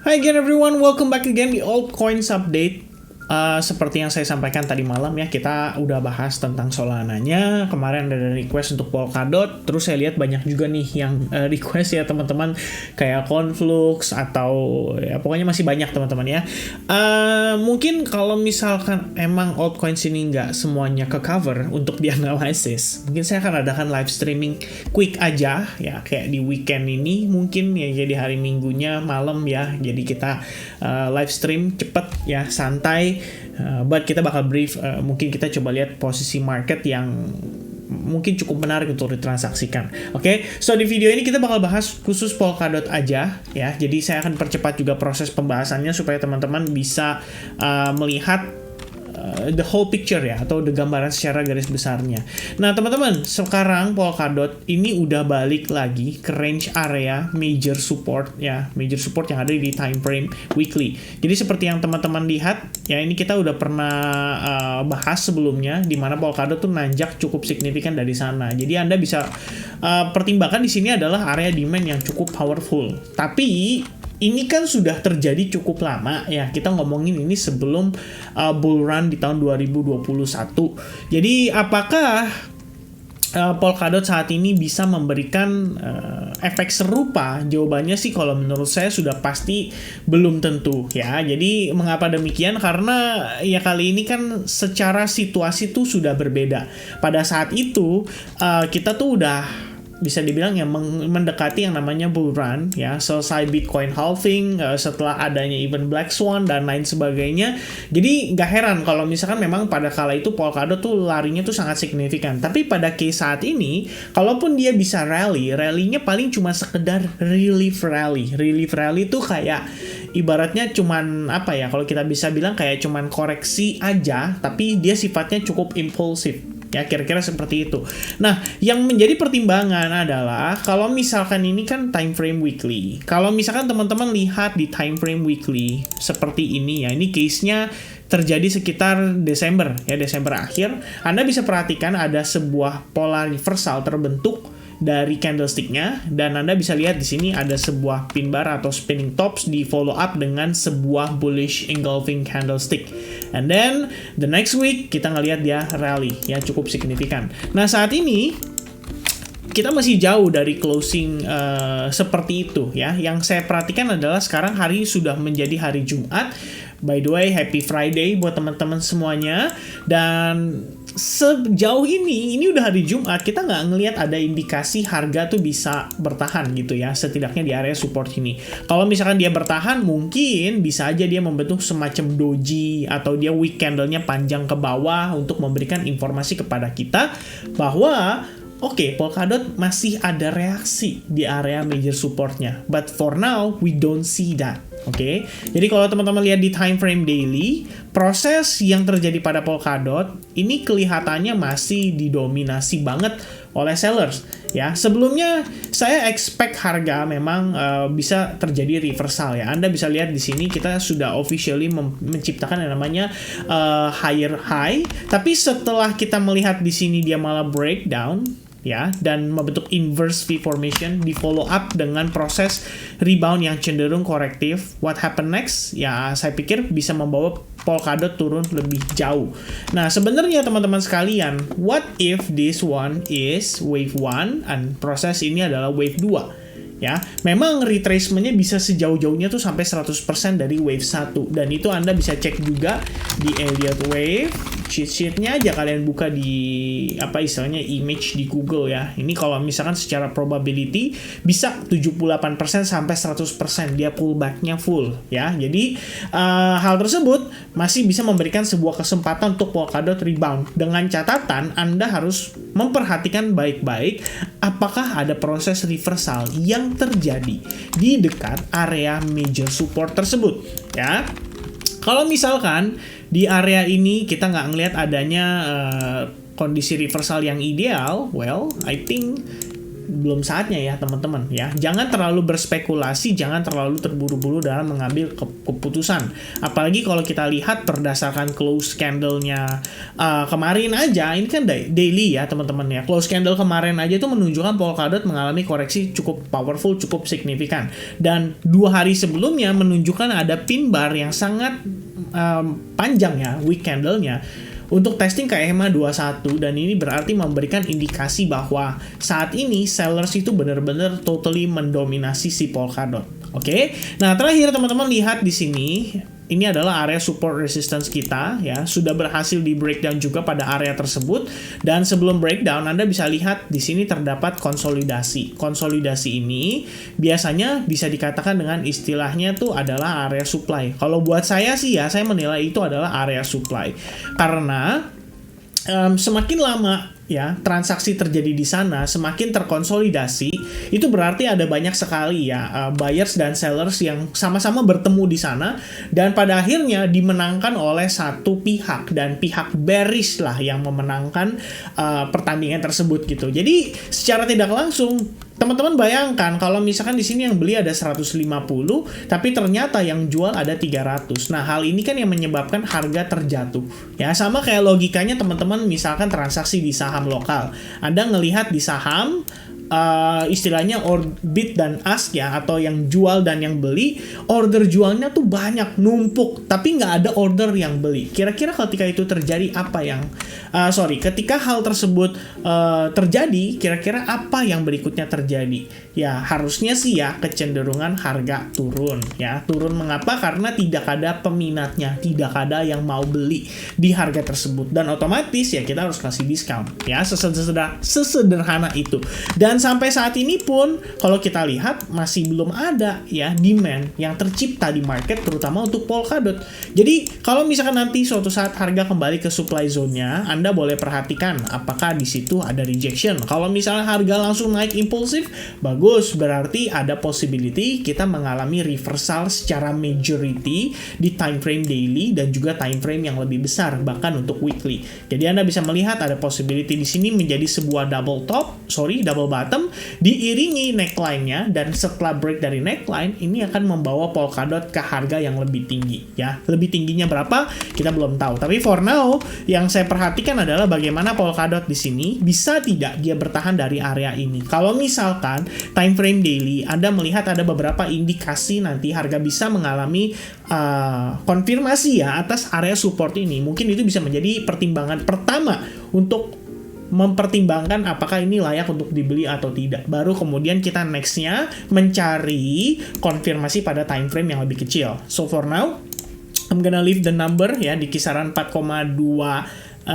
Hi again everyone, welcome back again di Altcoins Update. Seperti yang saya sampaikan tadi malam ya, kita udah bahas tentang Solananya. Kemarin ada request untuk Polkadot, terus saya lihat banyak juga nih yang request ya teman-teman, kayak Conflux atau ya pokoknya masih banyak teman-teman ya. Mungkin kalau misalkan emang altcoins ini nggak semuanya ke cover untuk dianalisis, mungkin saya akan adakan live streaming quick aja ya, kayak di weekend ini mungkin ya, jadi hari Minggunya malam ya. Jadi kita live stream cepet ya, santai. But kita bakal brief, mungkin kita coba lihat posisi market yang mungkin cukup menarik untuk ditransaksikan. Oke, so di video ini kita bakal bahas khusus Polkadot aja ya. Jadi saya akan percepat juga proses pembahasannya supaya teman-teman bisa melihat the whole picture ya, atau the gambaran secara garis besarnya. Nah teman-teman, sekarang Polkadot ini udah balik lagi ke range area major support ya, major support yang ada di time frame weekly. Jadi seperti yang teman-teman lihat ya, ini kita udah pernah bahas sebelumnya, di mana Polkadot tuh nanjak cukup signifikan dari sana. Jadi Anda bisa pertimbangkan di sini adalah area demand yang cukup powerful. Tapi ini kan sudah terjadi cukup lama ya. Kita ngomongin ini sebelum bull run di tahun 2021. Jadi apakah Polkadot saat ini bisa memberikan efek serupa? Jawabannya sih kalau menurut saya sudah pasti belum tentu ya. Jadi mengapa demikian? Karena ya kali ini kan secara situasi tuh sudah berbeda. Pada saat itu kita tuh udah bisa dibilang yang mendekati yang namanya bull run ya, selesai Bitcoin halving, setelah adanya event Black Swan dan lain sebagainya. Jadi nggak heran kalau misalkan memang pada kala itu Polkadot tuh larinya tuh sangat signifikan. Tapi pada case saat ini, kalaupun dia bisa rally-nya paling cuma sekedar relief rally. Relief rally tuh kayak ibaratnya cuman apa ya, kalau kita bisa bilang kayak cuman koreksi aja, tapi dia sifatnya cukup impulsif. Ya, kira-kira seperti itu. Nah, yang menjadi pertimbangan adalah kalau misalkan ini kan time frame weekly. Kalau misalkan teman-teman lihat di time frame weekly seperti ini ya, ini case-nya terjadi sekitar Desember ya, Desember akhir. Anda bisa perhatikan ada sebuah pola reversal terbentuk dari candlestick-nya, dan Anda bisa lihat di sini ada sebuah pin bar atau spinning tops di follow up dengan sebuah bullish engulfing candlestick. And then the next week kita ngelihat dia rally ya, cukup signifikan. Nah saat ini kita masih jauh dari closing seperti itu ya. Yang saya perhatikan adalah sekarang hari sudah menjadi hari Jumat. By the way, happy Friday buat teman-teman semuanya. Dan sejauh ini udah hari Jumat, kita nggak ngelihat ada indikasi harga tuh bisa bertahan gitu ya, setidaknya di area support ini. Kalau misalkan dia bertahan, mungkin bisa aja dia membentuk semacam doji, atau dia weak candle-nya panjang ke bawah untuk memberikan informasi kepada kita bahwa oke, Polkadot masih ada reaksi di area major supportnya. But for now, we don't see that. Oke, jadi kalau teman-teman lihat di time frame daily, proses yang terjadi pada Polkadot ini kelihatannya masih didominasi banget oleh sellers ya. Sebelumnya saya expect harga memang bisa terjadi reversal ya. Anda bisa lihat di sini kita sudah officially menciptakan yang namanya higher high, tapi setelah kita melihat di sini dia malah breakdown ya, dan membentuk inverse V formation, di follow up dengan proses rebound yang cenderung korektif. What happen next? Ya, saya pikir bisa membawa Polkadot turun lebih jauh. Nah, sebenarnya teman-teman sekalian, what if this one is wave 1 and proses ini adalah wave 2? Ya, memang retracement-nya bisa sejauh-jauhnya tuh sampai 100% dari wave 1, dan itu Anda bisa cek juga di Elliott Wave cheat sheet-nya aja, kalian buka di apa istilahnya image di Google ya. Ini kalau misalkan secara probability bisa 78% sampai 100% dia pullback-nya full ya. Jadi hal tersebut masih bisa memberikan sebuah kesempatan untuk Polkadot rebound, dengan catatan Anda harus memperhatikan baik-baik apakah ada proses reversal yang terjadi di dekat area major support tersebut ya. Kalau misalkan di area ini kita nggak ngelihat adanya kondisi reversal yang ideal, well, I think belum saatnya ya teman-teman ya. Jangan terlalu berspekulasi, jangan terlalu terburu-buru dalam mengambil keputusan. Apalagi kalau kita lihat berdasarkan close candle-nya kemarin aja, ini kan daily ya teman-teman ya. Close candle kemarin aja itu menunjukkan Polkadot mengalami koreksi cukup powerful, cukup signifikan. Dan 2 hari sebelumnya menunjukkan ada pin bar yang sangat panjang ya, weak candle-nya untuk testing ke EMA 21, dan ini berarti memberikan indikasi bahwa saat ini sellers itu benar-benar totally mendominasi si Polkadot. Oke. Nah, terakhir teman-teman lihat di sini, ini adalah area support resistance kita ya, sudah berhasil di breakdown juga pada area tersebut, dan sebelum breakdown Anda bisa lihat di sini terdapat konsolidasi. Konsolidasi ini biasanya bisa dikatakan dengan istilahnya tuh adalah area supply. Kalau buat saya sih ya, saya menilai itu adalah area supply. Karena semakin lama ya transaksi terjadi di sana, semakin terkonsolidasi, itu berarti ada banyak sekali ya buyers dan sellers yang sama-sama bertemu di sana, dan pada akhirnya dimenangkan oleh satu pihak, dan pihak bearish lah yang memenangkan pertandingan tersebut gitu. Jadi secara tidak langsung teman-teman bayangkan kalau misalkan di sini yang beli ada 150, tapi ternyata yang jual ada 300. Nah, hal ini kan yang menyebabkan harga terjatuh. Ya, sama kayak logikanya teman-teman misalkan transaksi di saham lokal. Anda ngelihat di saham istilahnya bid dan ask ya, atau yang jual dan yang beli, order jualnya tuh banyak, numpuk, tapi nggak ada order yang beli. Kira-kira ketika itu terjadi apa yang ketika hal tersebut terjadi, kira-kira apa yang berikutnya terjadi? Ya, harusnya sih ya kecenderungan harga turun ya. Turun mengapa? Karena tidak ada peminatnya, tidak ada yang mau beli di harga tersebut, dan otomatis ya kita harus kasih diskon ya, sesederhana itu. Dan sampai saat ini pun kalau kita lihat masih belum ada ya demand yang tercipta di market, terutama untuk Polkadot. Jadi kalau misalkan nanti suatu saat harga kembali ke supply zone-nya, Anda boleh perhatikan apakah di situ ada rejection. Kalau misalnya harga langsung naik impulsif, bagus, berarti ada possibility kita mengalami reversal secara majority di time frame daily dan juga time frame yang lebih besar, bahkan untuk weekly. Jadi Anda bisa melihat ada possibility di sini menjadi sebuah double bottom diiringi neckline-nya, dan setelah break dari neckline ini akan membawa Polkadot ke harga yang lebih tinggi ya. Lebih tingginya berapa kita belum tahu, tapi for now yang saya perhatikan adalah bagaimana Polkadot di sini bisa tidak dia bertahan dari area ini. Kalau misalkan time frame daily Anda melihat ada beberapa indikasi nanti harga bisa mengalami konfirmasi ya atas area support ini, mungkin itu bisa menjadi pertimbangan pertama untuk mempertimbangkan apakah ini layak untuk dibeli atau tidak. Baru kemudian kita nextnya mencari konfirmasi pada time frame yang lebih kecil. So for now, I'm gonna leave the number ya di kisaran 4,250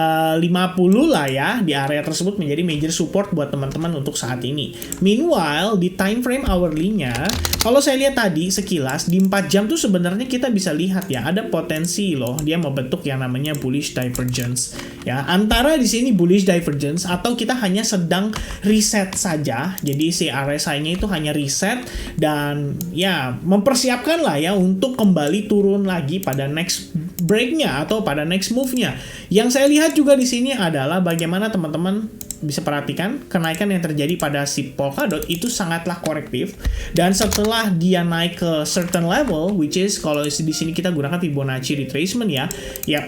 lah ya, di area tersebut menjadi major support buat teman-teman untuk saat ini. Meanwhile, di time frame hourly-nya, kalau saya lihat tadi sekilas di 4 jam tuh sebenarnya kita bisa lihat ya ada potensi loh dia membentuk yang namanya bullish divergence ya, antara di sini bullish divergence atau kita hanya sedang reset saja. Jadi si RSI-nya itu hanya reset dan ya mempersiapkan lah ya untuk kembali turun lagi pada next break-nya atau pada next move-nya. Yang saya lihat juga di sini adalah bagaimana teman-teman bisa perhatikan kenaikan yang terjadi pada si Polkadot itu sangatlah korektif, dan setelah dia naik ke certain level, which is kalau di sini kita gunakan Fibonacci retracement ya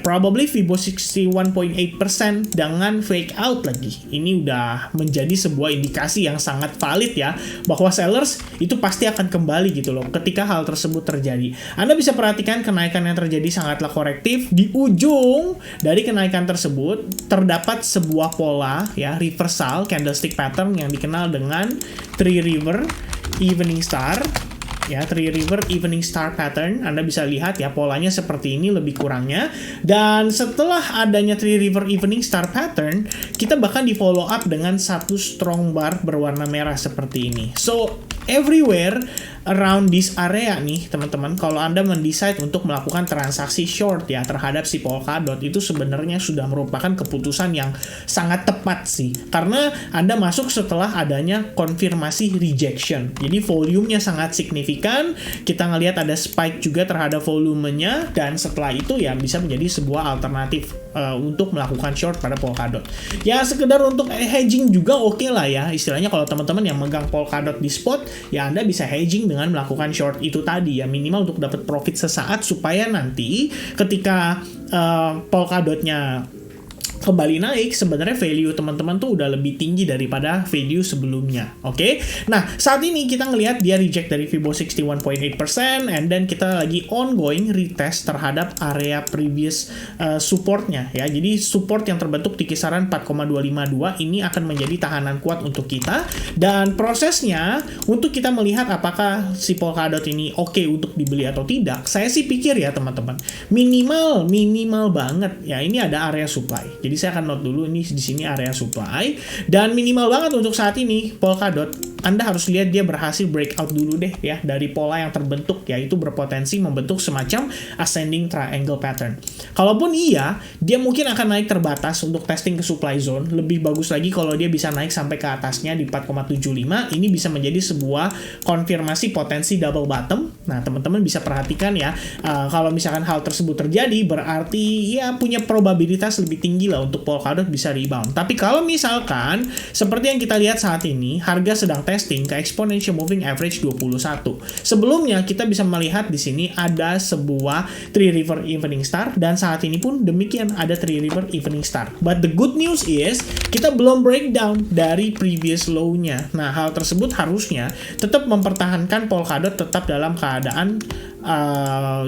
probably Fibonacci 61.8% dengan fake out lagi. Ini udah menjadi sebuah indikasi yang sangat valid ya bahwa sellers itu pasti akan kembali gitu loh ketika hal tersebut terjadi. Anda bisa perhatikan kenaikan yang terjadi sangatlah korektif. Di ujung dari kenaikan tersebut terdapat sebuah pola ya, reversal candlestick pattern yang dikenal dengan Three River Evening Star ya, Three River Evening Star pattern. Anda bisa lihat ya polanya seperti ini lebih kurangnya, dan setelah adanya Three River Evening Star pattern kita bahkan di follow up dengan satu strong bar berwarna merah seperti ini. So everywhere around this area nih teman-teman, kalau Anda mendecide untuk melakukan transaksi short ya terhadap si Polkadot, itu sebenarnya sudah merupakan keputusan yang sangat tepat sih, karena Anda masuk setelah adanya konfirmasi rejection. Jadi volumenya sangat signifikan, kita ngelihat ada spike juga terhadap volumenya, dan setelah itu ya bisa menjadi sebuah alternatif untuk melakukan short pada Polkadot. Ya sekedar untuk hedging juga oke lah ya. Istilahnya kalau teman-teman yang megang Polkadot di spot, ya Anda bisa hedging dengan melakukan short itu tadi ya, minimal untuk dapat profit sesaat supaya nanti ketika Polkadotnya kembali naik, sebenarnya value teman-teman tuh udah lebih tinggi daripada value sebelumnya. Oke? Nah, saat ini kita ngelihat dia reject dari Fibonacci 61.8% and then kita lagi ongoing retest terhadap area previous supportnya ya. Jadi support yang terbentuk di kisaran 4,252 ini akan menjadi tahanan kuat untuk kita, dan prosesnya untuk kita melihat apakah si Polkadot ini oke untuk dibeli atau tidak. Saya sih pikir ya teman-teman, minimal banget ya, ini ada area supply. Jadi saya akan note dulu ini di sini area supply, dan minimal banget untuk saat ini Polkadot Anda harus lihat dia berhasil breakout dulu deh ya dari pola yang terbentuk, yaitu berpotensi membentuk semacam ascending triangle pattern. Kalaupun iya, dia mungkin akan naik terbatas untuk testing ke supply zone. Lebih bagus lagi kalau dia bisa naik sampai ke atasnya di 4,75. Ini bisa menjadi sebuah konfirmasi potensi double bottom. Nah, teman-teman bisa perhatikan ya, kalau misalkan hal tersebut terjadi, berarti ya punya probabilitas lebih tinggi lah untuk Polkadot bisa rebound. Tapi kalau misalkan seperti yang kita lihat saat ini, harga sedang testing ke exponential moving average 21. Sebelumnya kita bisa melihat di sini ada sebuah Three River Evening Star, dan saat ini pun demikian ada Three River Evening Star. But the good news is kita belum breakdown dari previous low-nya. Nah, hal tersebut harusnya tetap mempertahankan Polkadot tetap dalam keadaan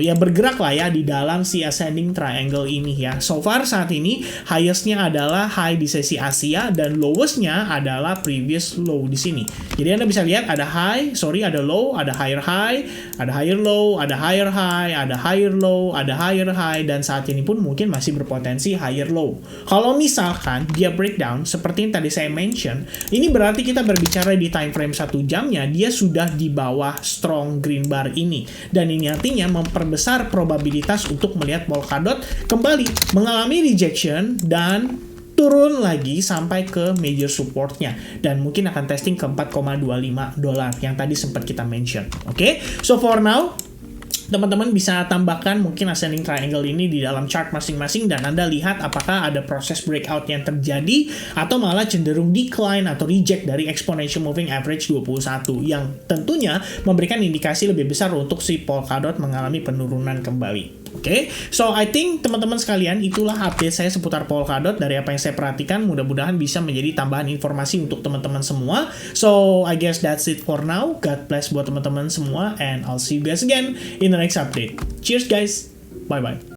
ya bergerak lah ya di dalam si ascending triangle ini ya. So far saat ini highest-nya adalah high di sesi Asia dan lowest-nya adalah previous low di sini. Jadi Anda bisa lihat ada ada low, ada higher high, ada higher low, ada higher high, ada higher low, ada higher high, dan saat ini pun mungkin masih berpotensi higher low. Kalau misalkan dia breakdown seperti yang tadi saya mention, ini berarti kita berbicara di time frame 1 jamnya dia sudah di bawah strong green bar ini, dan ini artinya memperbesar probabilitas untuk melihat Polkadot kembali mengalami rejection dan turun lagi sampai ke major supportnya, dan mungkin akan testing ke $4,25 yang tadi sempat kita mention. Oke? So for now, teman-teman bisa tambahkan mungkin ascending triangle ini di dalam chart masing-masing, dan Anda lihat apakah ada proses breakout yang terjadi atau malah cenderung decline atau reject dari exponential moving average 21 yang tentunya memberikan indikasi lebih besar untuk si Polkadot mengalami penurunan kembali. Oke, so I think teman-teman sekalian, itulah update saya seputar Polkadot dari apa yang saya perhatikan. Mudah-mudahan bisa menjadi tambahan informasi untuk teman-teman semua. So I guess that's it for now. God bless buat teman-teman semua, and I'll see you guys again in the next update. Cheers guys, bye bye.